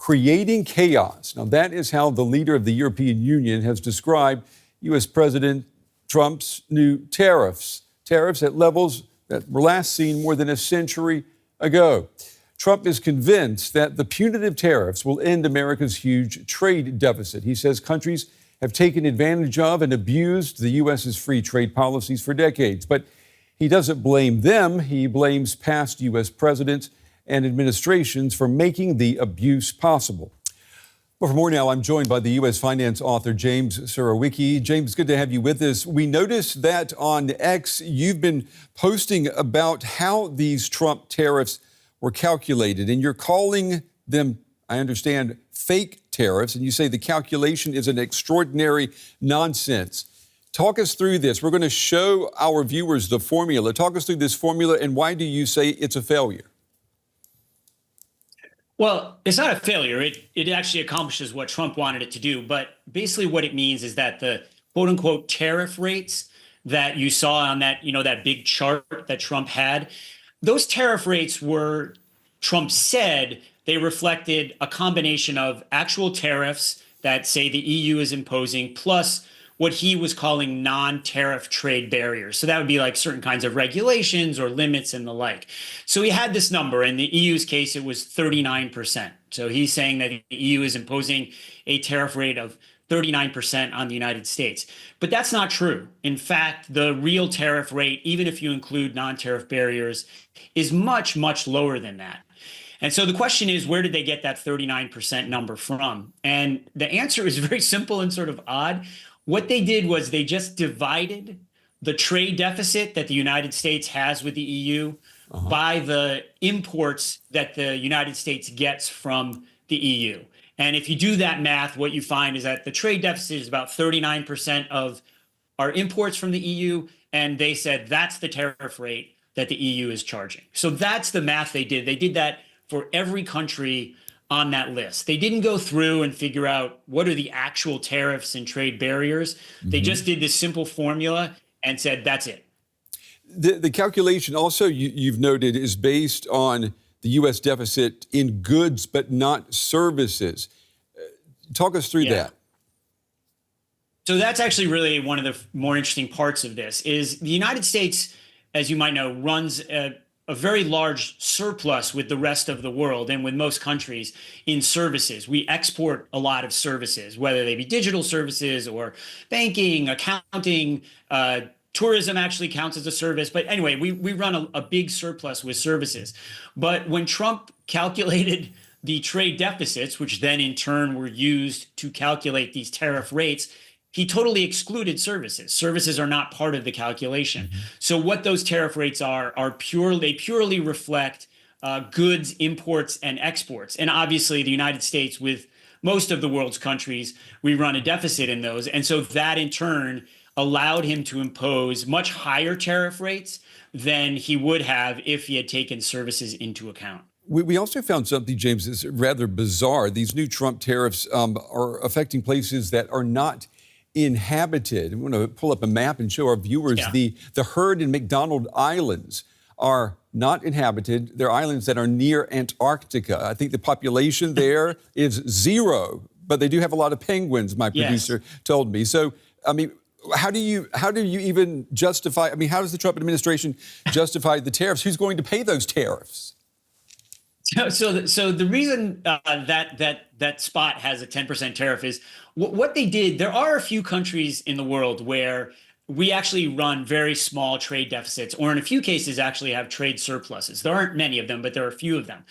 creating chaos. Now, that is how the leader of the European Union has described U.S. President Trump's new tariffs. Tariffs at levels that were last seen more than a century ago. Trump is convinced that the punitive tariffs will end America's huge trade deficit. He says countries have taken advantage of and abused the U.S.'s free trade policies for decades. But he doesn't blame them. He blames past U.S. presidents and administrations for making the abuse possible. Well, for more now, I'm joined by the U.S. finance author James Surowiecki. James, good to have you with us. We noticed that on X, you've been posting about how these Trump tariffs were calculated, and you're calling them, I understand, fake tariffs, and you say the calculation is an extraordinary nonsense. Talk us through this. We're going to show our viewers the formula. Talk us through this formula, and why do you say it's a failure? Well, it's not a failure. It actually accomplishes what Trump wanted it to do. But basically what it means is that the quote unquote tariff rates that you saw on that, that big chart that Trump had, those tariff rates were, Trump said, they reflected a combination of actual tariffs that, say, the EU is imposing, plus what he was calling non-tariff trade barriers. So that would be like certain kinds of regulations or limits and the like. So he had this number. In the EU's case, it was 39%. So he's saying that the EU is imposing a tariff rate of 39% on the United States. But that's not true. In fact, the real tariff rate, even if you include non-tariff barriers, is much, much lower than that. And so the question is, where did they get that 39% number from? And the answer is very simple and sort of odd. What they did was they just divided the trade deficit that the United States has with the EU by the imports that the United States gets from the EU. And if you do that math, what you find is that the trade deficit is about 39% of our imports from the EU. And they said that's the tariff rate that the EU is charging. So that's the math they did. They did that for every country on that list. They didn't go through and figure out what are the actual tariffs and trade barriers. They just did this simple formula and said, that's it. The calculation also, you've noted, is based on the U.S. deficit in goods but not services. Talk us through that. So that's actually really one of the more interesting parts of this is the United States, as you might know, runs a very large surplus with the rest of the world and with most countries in services. We export a lot of services, whether they be digital services or banking, accounting, tourism actually counts as a service. But anyway, we run a big surplus with services. But when Trump calculated the trade deficits, which then in turn were used to calculate these tariff rates, he totally excluded services. Services are not part of the calculation. So what those tariff rates are purely reflect goods, imports, and exports. And obviously the United States, with most of the world's countries, we run a deficit in those. And so that in turn allowed him to impose much higher tariff rates than he would have if he had taken services into account. We also found something, James, that's rather bizarre. These new Trump tariffs are affecting places that are not inhabited. I'm going to pull up a map and show our viewers the Heard and McDonald Islands are not inhabited. They're islands that are near Antarctica. I think the population there is 0, but they do have a lot of penguins, my producer told me. So, I mean, how do you even justify, how does the Trump administration justify the tariffs? Who's going to pay those tariffs? So the reason that spot has a 10% tariff is what they did. There are a few countries in the world where we actually run very small trade deficits, or in a few cases actually have trade surpluses. There aren't many of them, but there are a few of them.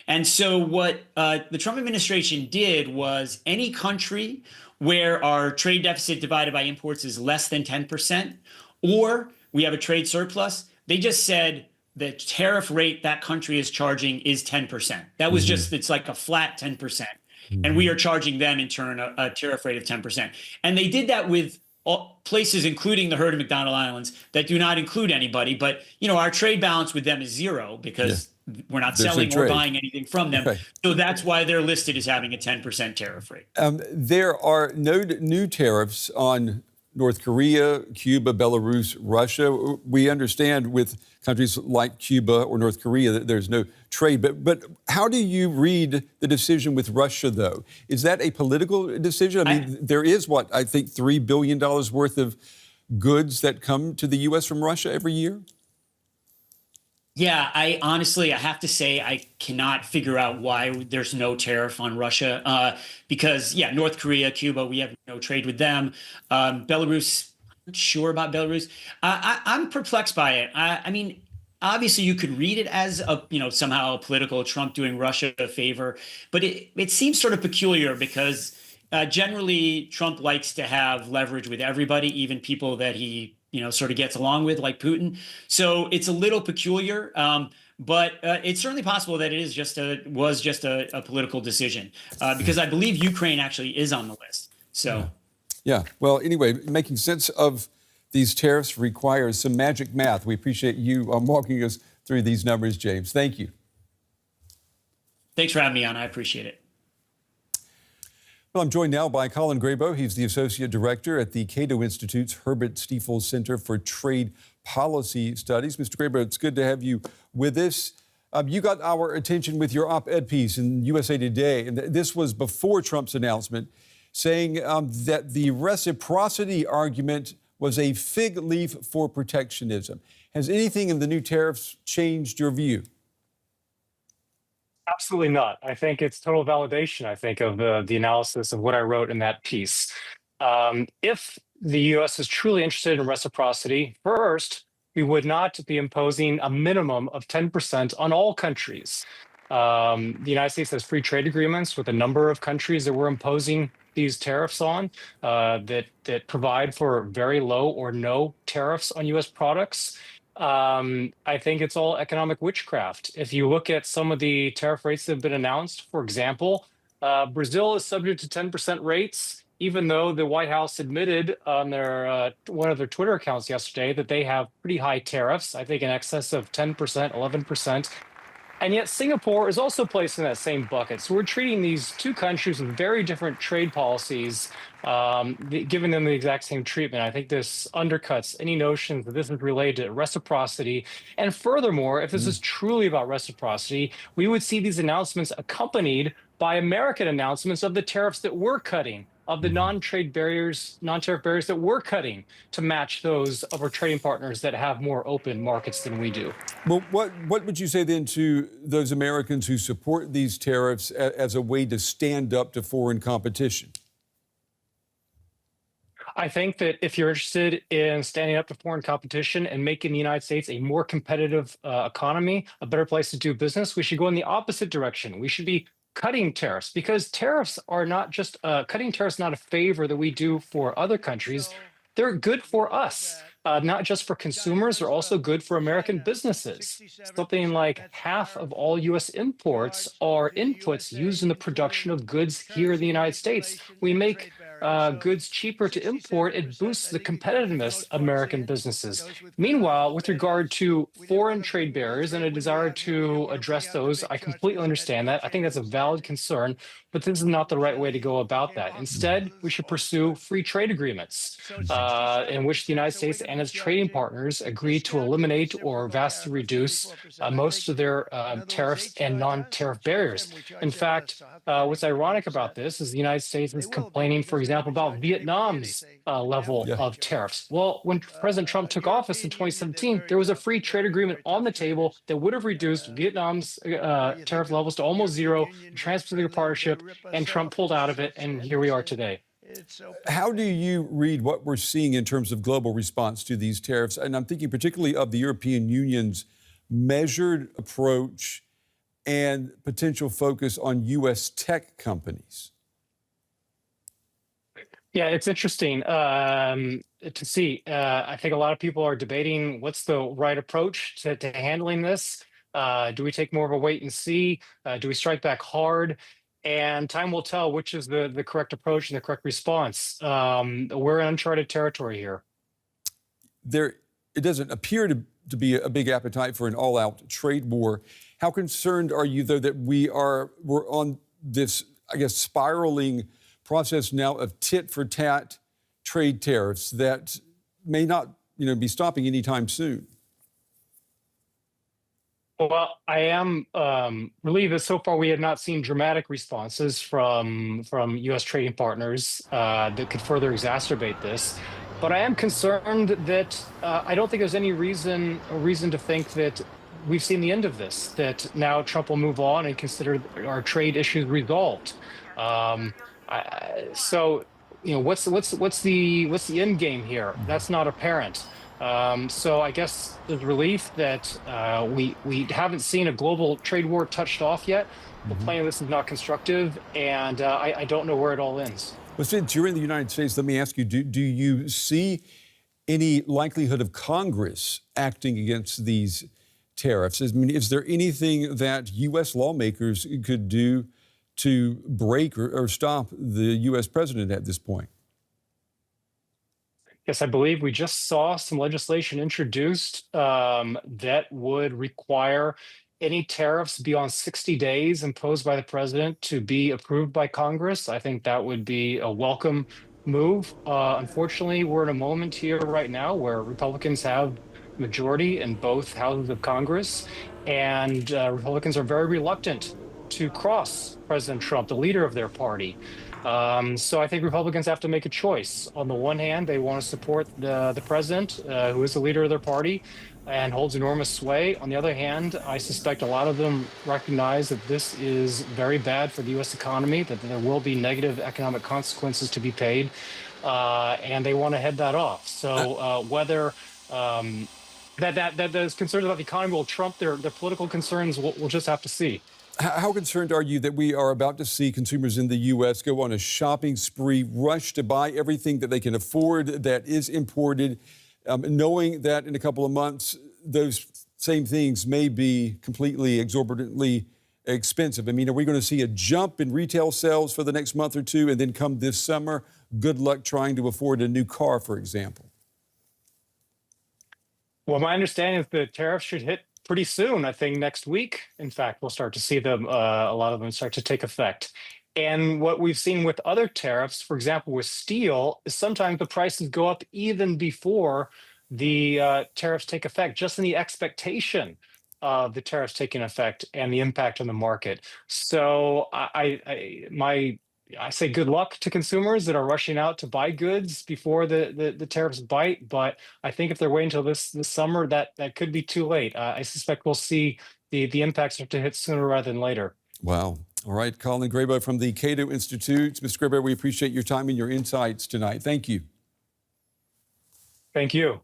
And so what the Trump administration did was any country where our trade deficit divided by imports is less than 10%, or we have a trade surplus, they just said, the tariff rate that country is charging is 10%. That was just, it's like a flat 10%. And we are charging them in turn a tariff rate of 10%. And they did that with all places, including the Heard and McDonald Islands, that do not include anybody. But, our trade balance with them is 0 because we're not selling or buying anything from them. So that's why they're listed as having a 10% tariff rate. There are no new tariffs on North Korea, Cuba, Belarus, Russia. We understand with countries like Cuba or North Korea that there's no trade. But how do you read the decision with Russia, though? Is that a political decision? I mean, there is, I think $3 billion worth of goods that come to the U.S. from Russia every year? Yeah, I honestly, I have to say, I cannot figure out why there's no tariff on Russia. Because, yeah, North Korea, Cuba, we have no trade with them. Belarus, I'm not sure about Belarus. I'm perplexed by it. I mean, obviously, you could read it as somehow political, Trump doing Russia a favor, but it seems sort of peculiar because generally Trump likes to have leverage with everybody, even people that he sort of gets along with, like Putin. So it's a little peculiar, but it's certainly possible that it was just a political decision because I believe Ukraine actually is on the list. So, yeah. Well, anyway, making sense of these tariffs requires some magic math. We appreciate you walking us through these numbers, James. Thank you. Thanks for having me on. I appreciate it. Well, I'm joined now by Colin Grabow. He's the Associate Director at the Cato Institute's Herbert Stiefel Center for Trade Policy Studies. Mr. Grabow, it's good to have you with us. You got our attention with your op-ed piece in USA Today, and this was before Trump's announcement, saying that the reciprocity argument was a fig leaf for protectionism. Has anything in the new tariffs changed your view? Absolutely not. I think it's total validation, I think, of the analysis of what I wrote in that piece. If the U.S. is truly interested in reciprocity, first, we would not be imposing a minimum of 10% on all countries. The United States has free trade agreements with a number of countries that we're imposing these tariffs on that provide for very low or no tariffs on U.S. products. I think it's all economic witchcraft. If you look at some of the tariff rates that have been announced, for example, Brazil is subject to 10% rates, even though the White House admitted on their one of their Twitter accounts yesterday that they have pretty high tariffs, I think in excess of 10%, 11%. And yet Singapore is also placed in that same bucket. So we're treating these two countries with very different trade policies, giving them the exact same treatment. I think this undercuts any notion that this is related to reciprocity. And furthermore, if this is truly about reciprocity, we would see these announcements accompanied by American announcements of the tariffs that we're cutting, of the non-tariff barriers that we're cutting to match those of our trading partners that have more open markets than we do. Well, what would you say then to those Americans who support these tariffs as a way to stand up to foreign competition? I think that if you're interested in standing up to foreign competition and making the United States a more competitive economy, a better place to do business, we should go in the opposite direction. We should be cutting tariffs, because tariffs are not just cutting tariffs, not a favor that we do for other countries. They're good for us, not just for consumers. They're also good for American businesses. Something like half of all U.S. imports are inputs used in the production of goods here in the United States. We make goods cheaper to import. It boosts the competitiveness of American businesses. Meanwhile, with regard to foreign trade barriers and a desire to address those, I completely understand that. I think that's a valid concern, but this is not the right way to go about that. Instead, we should pursue free trade agreements in which the United States and its trading partners agree to eliminate or vastly reduce most of their tariffs and non-tariff barriers. In fact, what's ironic about this is the United States is complaining, for example, about Vietnam's level of tariffs. Well, when President Trump took office in 2017, there was a free trade agreement on the table that would have reduced Vietnam's tariff levels to almost zero, Trans-Pacific Partnership, and Trump pulled out of it, and here we are today. How do you read what we're seeing in terms of global response to these tariffs? And I'm thinking particularly of the European Union's measured approach and potential focus on U.S. tech companies. Yeah, it's interesting to see. I think a lot of people are debating what's the right approach to handling this. Do we take more of a wait and see? Do we strike back hard? And time will tell which is the correct approach and the correct response. We're in uncharted territory here. It doesn't appear to be a big appetite for an all-out trade war. How concerned are you, though, that we're on this, I guess, spiraling process now of tit-for-tat trade tariffs that may not, be stopping anytime soon? Well, I am relieved that so far we have not seen dramatic responses from U.S. trading partners that could further exacerbate this. But I am concerned that I don't think there's any reason to think that we've seen the end of this. That now Trump will move on and consider our trade issues resolved. So what's the end game here? That's not apparent. So I guess there's relief that we haven't seen a global trade war touched off yet. The plan of this is not constructive, and I don't know where it all ends. Well, since you're in the United States, let me ask you, do you see any likelihood of Congress acting against these tariffs? I mean, is there anything that U.S. lawmakers could do to break or stop the U.S. president at this point? Yes, I believe we just saw some legislation introduced that would require any tariffs beyond 60 days imposed by the president to be approved by Congress. I think that would be a welcome move. Unfortunately, we're in a moment here right now where Republicans have majority in both houses of Congress, and Republicans are very reluctant to cross President Trump, the leader of their party. So I think Republicans have to make a choice. On the one hand, they want to support the president, who is the leader of their party and holds enormous sway. On the other hand, I suspect a lot of them recognize that this is very bad for the U.S. economy, that there will be negative economic consequences to be paid, and they want to head that off. So whether that those concerns about the economy will trump their political concerns, we'll just have to see. How concerned are you that we are about to see consumers in the U.S. go on a shopping spree, rush to buy everything that they can afford that is imported, knowing that in a couple of months, those same things may be completely exorbitantly expensive? I mean, are we going to see a jump in retail sales for the next month or two, and then come this summer, good luck trying to afford a new car, for example? Well, my understanding is the tariffs should hit pretty soon. I think next week, in fact, we'll start to see them, a lot of them start to take effect. And what we've seen with other tariffs, for example, with steel, is sometimes the prices go up even before the tariffs take effect, just in the expectation of the tariffs taking effect and the impact on the market. So I say good luck to consumers that are rushing out to buy goods before the tariffs bite. But I think if they're waiting until this summer, that could be too late. I suspect we'll see the impacts start to hit sooner rather than later. Wow. All right, Colin Grabow from the Cato Institute. Mr. Grabow, we appreciate your time and your insights tonight. Thank you. Thank you.